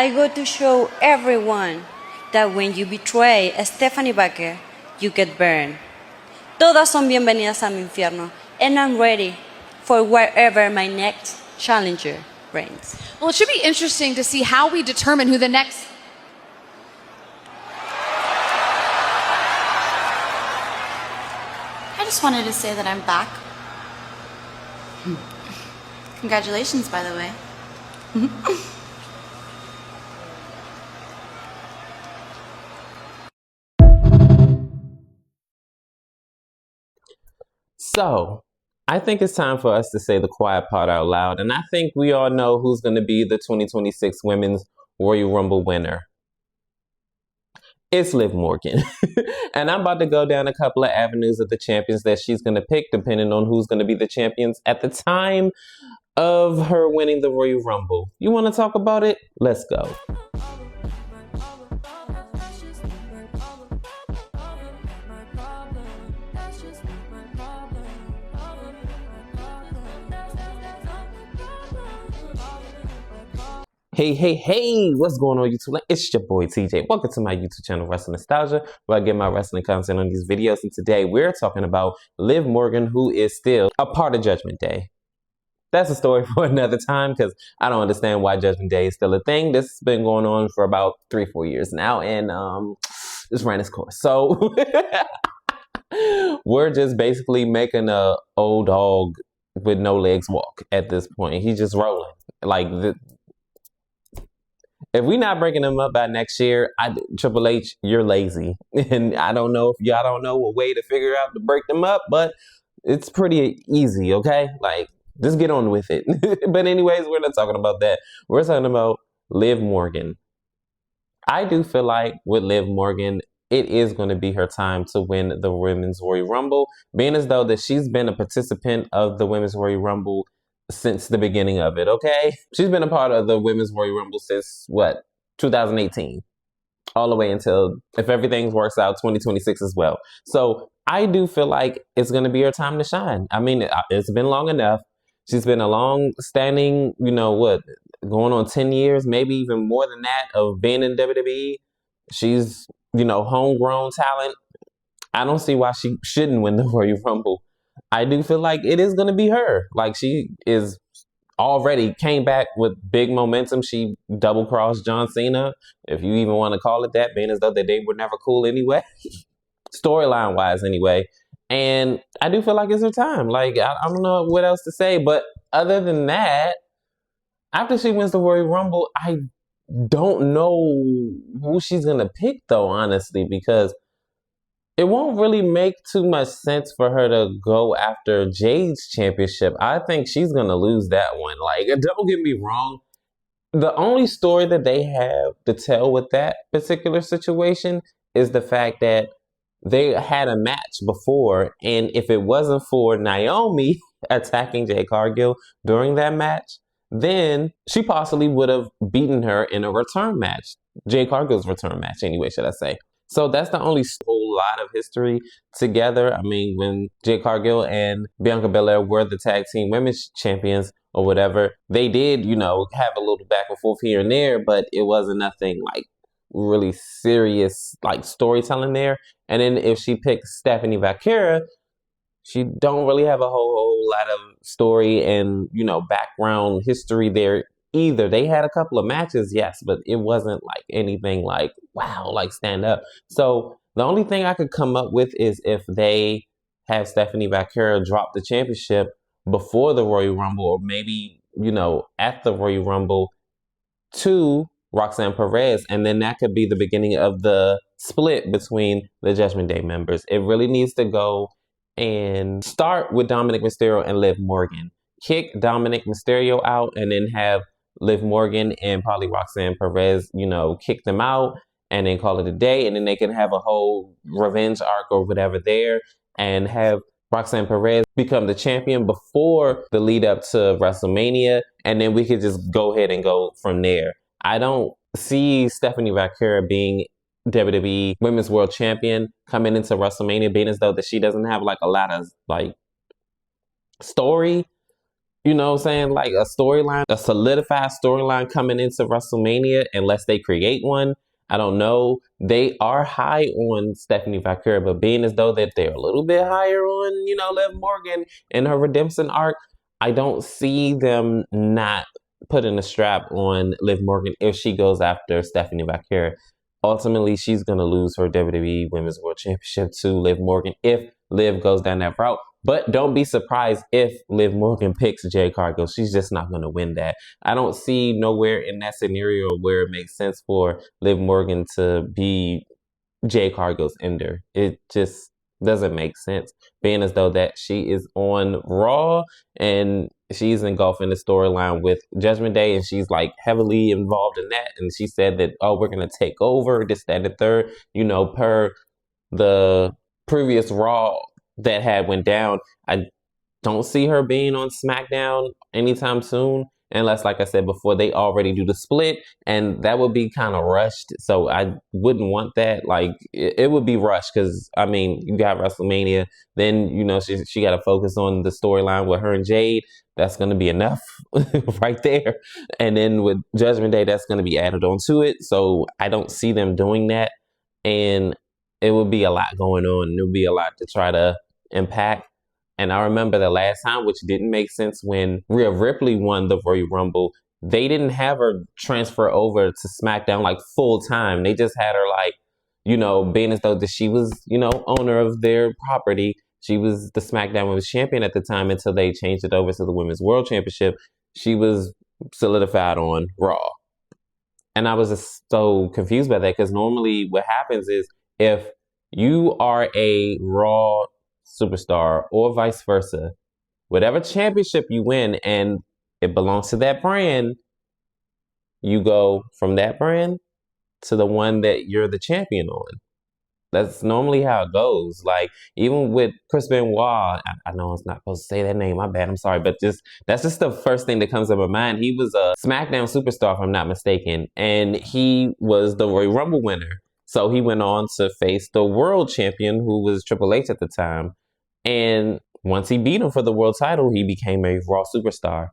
I go to show everyone that when you betray a Stephanie Baker, you get burned. Todas son bienvenidas a mi infierno, and I'm ready for wherever my next challenger reigns. Well, it should be interesting to see how we determine who the next... I just wanted to say that I'm back. Congratulations, by the way. So, I think it's time for us to say the quiet part out loud, and I think we all know who's going to be the 2026 Women's Royal Rumble winner. It's Liv Morgan. And I'm about to go down a couple of avenues of the champions that she's going to pick, depending on who's going to be the champions at the time of her winning the Royal Rumble. You want to talk about it? Let's go. Hey, what's going on YouTube? It's your boy TJ. Welcome to my YouTube channel, Wrestling Nostalgia, where I get my wrestling content on these videos. And today we're talking about Liv Morgan, who is still a part of Judgment Day. That's a story for another time, because I don't understand why Judgment Day is still a thing. This has been going on for about 3-4 years now, and it's ran its course. So we're just basically making a old dog with no legs walk at this point. He's just rolling. If we're not breaking them up by next year, Triple H, you're lazy. And I don't know if y'all don't know a way to figure out to break them up, but it's pretty easy, okay? Like, just get on with it. But anyways, we're not talking about that. We're talking about Liv Morgan. I do feel like with Liv Morgan, it is going to be her time to win the Women's Royal Rumble, being as though that she's been a participant of the Women's Royal Rumble since the beginning of it, okay? She's been a part of the Women's Royal Rumble since, 2018. All the way until, if everything works out, 2026 as well. So I do feel like it's going to be her time to shine. I mean, it's been long enough. She's been a long-standing, going on 10 years, maybe even more than that, of being in WWE. She's, homegrown talent. I don't see why she shouldn't win the Royal Rumble. I do feel like it is going to be her. Like, she is already came back with big momentum. She double-crossed John Cena, if you even want to call it that, being as though that they were never cool anyway. Storyline-wise, anyway. And I do feel like it's her time. Like, I don't know what else to say. But other than that, after she wins the Royal Rumble, I don't know who she's going to pick, though, honestly, because it won't really make too much sense for her to go after Jade's championship. I think she's going to lose that one. Like, don't get me wrong. The only story that they have to tell with that particular situation is the fact that they had a match before, and if it wasn't for Naomi attacking Jade Cargill during that match, then she possibly would have beaten her in a return match. Jade Cargill's return match, anyway, should I say. So that's the only whole lot of history together. I mean, when Jade Cargill and Bianca Belair were the tag team women's champions or whatever, they did, have a little back and forth here and there, but it wasn't nothing like really serious like storytelling there. And then if she picks Stephanie Vaquera, she don't really have a whole lot of story and, background history there either. They had a couple of matches, yes, but it wasn't like anything like, wow, like stand up. So the only thing I could come up with is if they have Stephanie Vaquera drop the championship before the Royal Rumble, or maybe, at the Royal Rumble to Roxanne Perez, and then that could be the beginning of the split between the Judgment Day members. It really needs to go and start with Dominic Mysterio and Liv Morgan. Kick Dominic Mysterio out, and then have Liv Morgan and probably Roxanne Perez, kick them out, and then call it a day, and then they can have a whole revenge arc or whatever there, and have Roxanne Perez become the champion before the lead up to WrestleMania, and then we could just go ahead and go from there. I don't see Stephanie Vaquera being WWE Women's World Champion coming into WrestleMania, being as though that she doesn't have like a lot of like story. you know what I'm saying, like a storyline, a solidified storyline coming into WrestleMania, unless they create one. I don't know. They are high on Stephanie Valkyrie, but being as though that they're a little bit higher on, you know, Liv Morgan and her redemption arc, I don't see them not putting a strap on Liv Morgan if she goes after Stephanie Valkyrie. Ultimately, she's going to lose her WWE Women's World Championship to Liv Morgan if Liv goes down that route. But don't be surprised if Liv Morgan picks Jade Cargill. She's just not going to win that. I don't see nowhere in that scenario where it makes sense for Liv Morgan to be Jade Cargill's ender. It just doesn't make sense. Being as though that she is on Raw and she's engulfed in the storyline with Judgment Day, and she's like heavily involved in that. And she said that, oh, we're going to take over this, that, and the third, you know, per the previous Raw that had went down. I don't see her being on SmackDown anytime soon, unless, like I said before, they already do the split, and that would be kind of rushed. So I wouldn't want that. Like, it would be rushed because, I mean, you got WrestleMania, then, you know, she got to focus on the storyline with her and Jade. That's going to be enough right there. And then with Judgment Day, that's going to be added onto it. So I don't see them doing that. And it would be a lot going on. It would be a lot to try to impact. And I remember the last time, which didn't make sense, when Rhea Ripley won the Royal Rumble, they didn't have her transfer over to SmackDown like full time. They just had her like, you know, being as though that she was, you know, owner of their property. She was the SmackDown Women's Champion at the time until they changed it over to the Women's World Championship. She was solidified on Raw. And I was just so confused by that because normally what happens is if you are a Raw superstar or vice versa, whatever championship you win and it belongs to that brand, you go from that brand to the one that you're the champion on. That's normally how it goes. Like, even with Chris Benoit, I know I'm not supposed to say that name, my bad, I'm sorry, but that's just the first thing that comes to my mind. He was a SmackDown superstar, if I'm not mistaken, and he was the Royal Rumble winner. So he went on to face the world champion, who was Triple H at the time. And once he beat him for the world title, he became a Raw superstar.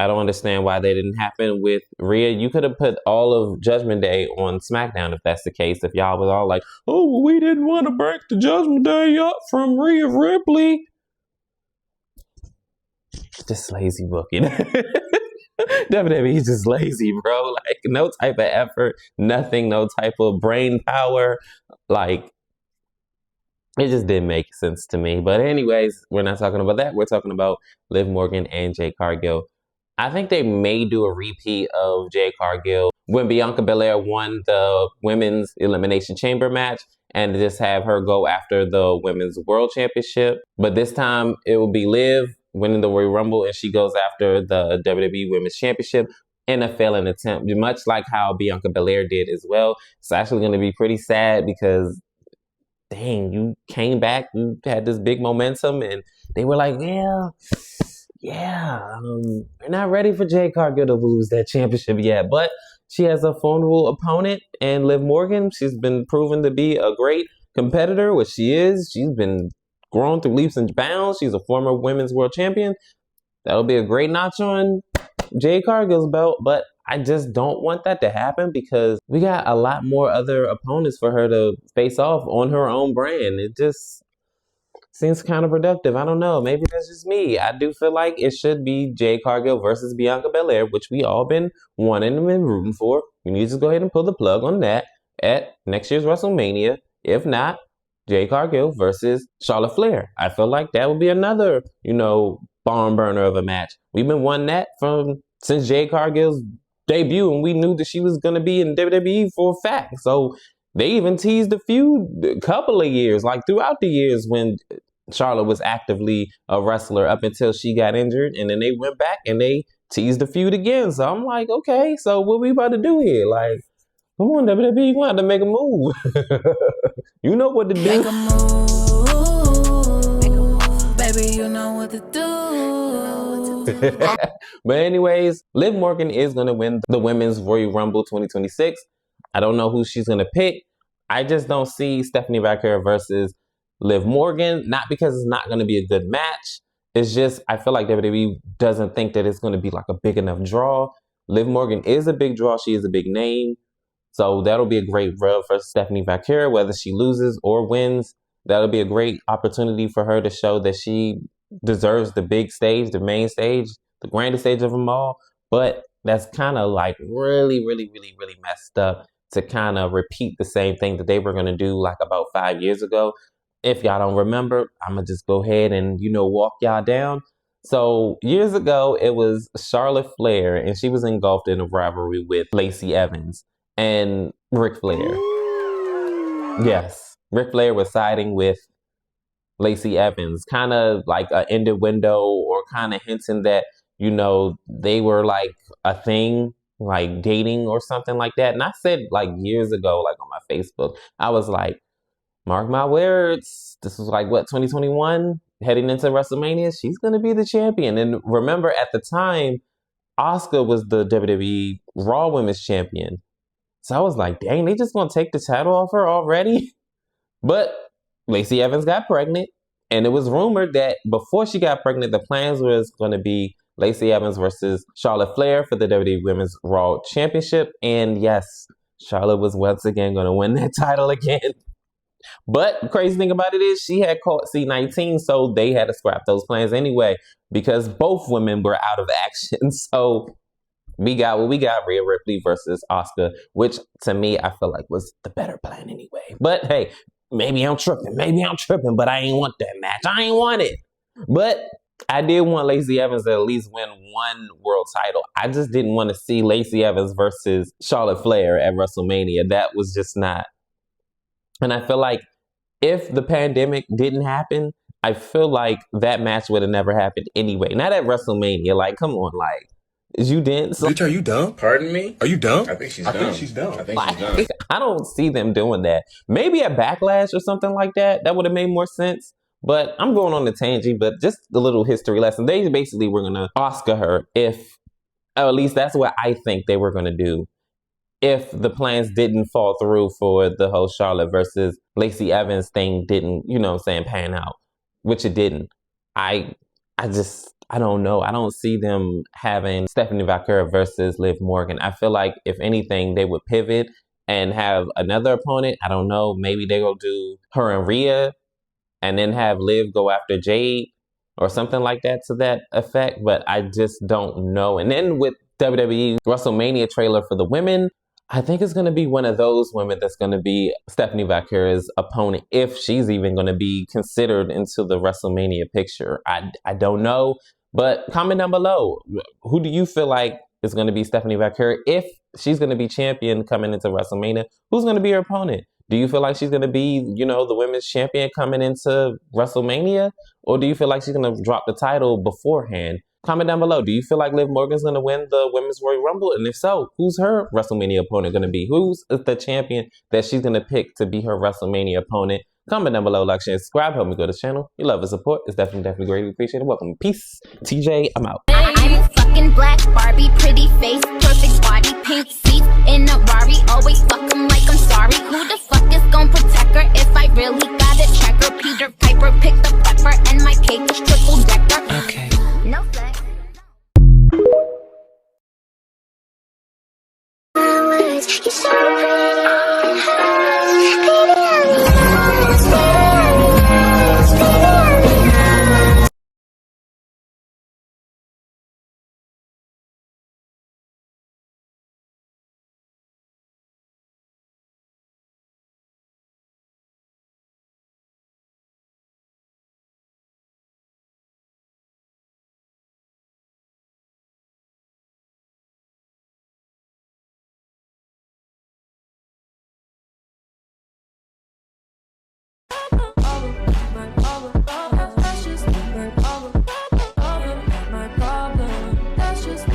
I don't understand why that didn't happen with Rhea. You could have put all of Judgment Day on SmackDown if that's the case. If y'all was all like, oh, we didn't want to break the Judgment Day up from Rhea Ripley. Just lazy booking. WWE's just lazy, bro. Like, no type of effort, nothing, no type of brain power. Like, it just didn't make sense to me. But anyways, we're not talking about that. We're talking about Liv Morgan and Jade Cargill. I think they may do a repeat of Jade Cargill when Bianca Belair won the Women's Elimination Chamber match and just have her go after the Women's World Championship. But this time it will be Liv winning the Royal Rumble and she goes after the WWE Women's Championship in a failing attempt, much like how Bianca Belair did as well. It's actually going to be pretty sad because, dang, you came back, you had this big momentum, and they were like, we're not ready for Jade Cargill to lose that championship yet, but she has a formidable opponent, and Liv Morgan, she's been proven to be a great competitor, which she is. She's been growing through leaps and bounds. She's a former women's world champion. That'll be a great notch on Jade Cargill's belt, but I just don't want that to happen because we got a lot more other opponents for her to face off on her own brand. It just seems counterproductive. I don't know. Maybe that's just me. I do feel like it should be Jade Cargill versus Bianca Belair, which we all been wanting and been rooting for. You need to just go ahead and pull the plug on that at next year's WrestleMania. If not, Jade Cargill versus Charlotte Flair. I feel like that would be another, barn burner of a match. We've been wanting that since Jade Cargill's debut, and we knew that she was going to be in WWE for a fact. So they even teased a couple of years, like throughout the years when Charlotte was actively a wrestler up until she got injured, and then they went back and they teased the feud again. So I'm like, okay, so what we about to do here? Like, come on, WWE, we have to make a move. You know what to do. Make a move. Baby, you know what to do. But anyways, Liv Morgan is going to win the Women's Royal Rumble 2026. I don't know who she's going to pick. I just don't see Stephanie Valkyrie versus Liv Morgan. Not because it's not going to be a good match. It's just, I feel like WWE doesn't think that it's going to be like a big enough draw. Liv Morgan is a big draw. She is a big name. So that'll be a great rub for Stephanie Vaquera, whether she loses or wins. That'll be a great opportunity for her to show that she deserves the big stage, the main stage, the grandest stage of them all. But that's kind of like really messed up to kind of repeat the same thing that they were going to do like about 5 years ago. If y'all don't remember, I'm going to just go ahead and, walk y'all down. So years ago, it was Charlotte Flair, and she was engulfed in a rivalry with Lacey Evans and Ric Flair. Yes, Ric Flair was siding with Lacey Evans, kind of like an ended window or kind of hinting that, they were like a thing, like dating or something like that. And I said like years ago, like on my Facebook, I was like, mark my words, this was like, 2021? Heading into WrestleMania, she's going to be the champion. And remember, at the time, Asuka was the WWE Raw Women's Champion. So I was like, dang, they just going to take the title off her already? But Lacey Evans got pregnant. And it was rumored that before she got pregnant, the plans was going to be Lacey Evans versus Charlotte Flair for the WWE Women's Raw Championship. And yes, Charlotte was once again going to win that title again. But the crazy thing about it is she had caught C-19, so they had to scrap those plans anyway because both women were out of action. So we got what we got, Rhea Ripley versus Asuka, which to me, I feel like was the better plan anyway. But hey, maybe I'm tripping, but I ain't want that match. I ain't want it. But I did want Lacey Evans to at least win one world title. I just didn't want to see Lacey Evans versus Charlotte Flair at WrestleMania. That was just not. And I feel like if the pandemic didn't happen, I feel like that match would have never happened anyway. Not at WrestleMania. Like, come on, like, is you dense? Bitch, are you dumb? Pardon me? Are you dumb? I think she's dumb. I think she's dumb. I don't see them doing that. Maybe at Backlash or something like that. That would have made more sense. But I'm going on the tangent, but just a little history lesson. They basically were going to Oscar her or at least that's what I think they were going to do. If the plans didn't fall through for the whole Charlotte versus Lacey Evans thing didn't, pan out, which it didn't. I don't know. I don't see them having Stephanie Vaquera versus Liv Morgan. I feel like if anything, they would pivot and have another opponent. I don't know. Maybe they will do her and Rhea and then have Liv go after Jade or something like that to that effect. But I just don't know. And then with WWE WrestleMania trailer for the women, I think it's going to be one of those women that's going to be Stephanie Vaquera's opponent, if she's even going to be considered into the WrestleMania picture. I don't know, but comment down below. Who do you feel like is going to be Stephanie Vaquera? If she's going to be champion coming into WrestleMania, who's going to be her opponent? Do you feel like she's going to be, the women's champion coming into WrestleMania? Or do you feel like she's going to drop the title beforehand? Comment down below. Do you feel like Liv Morgan's going to win the Women's Royal Rumble? And if so, who's her WrestleMania opponent going to be? Who's the champion that she's going to pick to be her WrestleMania opponent? Comment down below, like, share, and subscribe. Help me grow this channel. Your love and support is definitely greatly appreciated. Welcome. Peace. TJ, I'm out. I'm a fucking black Barbie, pretty face, perfect body, pink seats in a Rari. Always fuck 'em like I'm sorry. Who the fuck is gon' protect her if I really gotta check her? Peter Piper picked the pepper and my cake is triple decker. Okay. No flex. You're so pretty.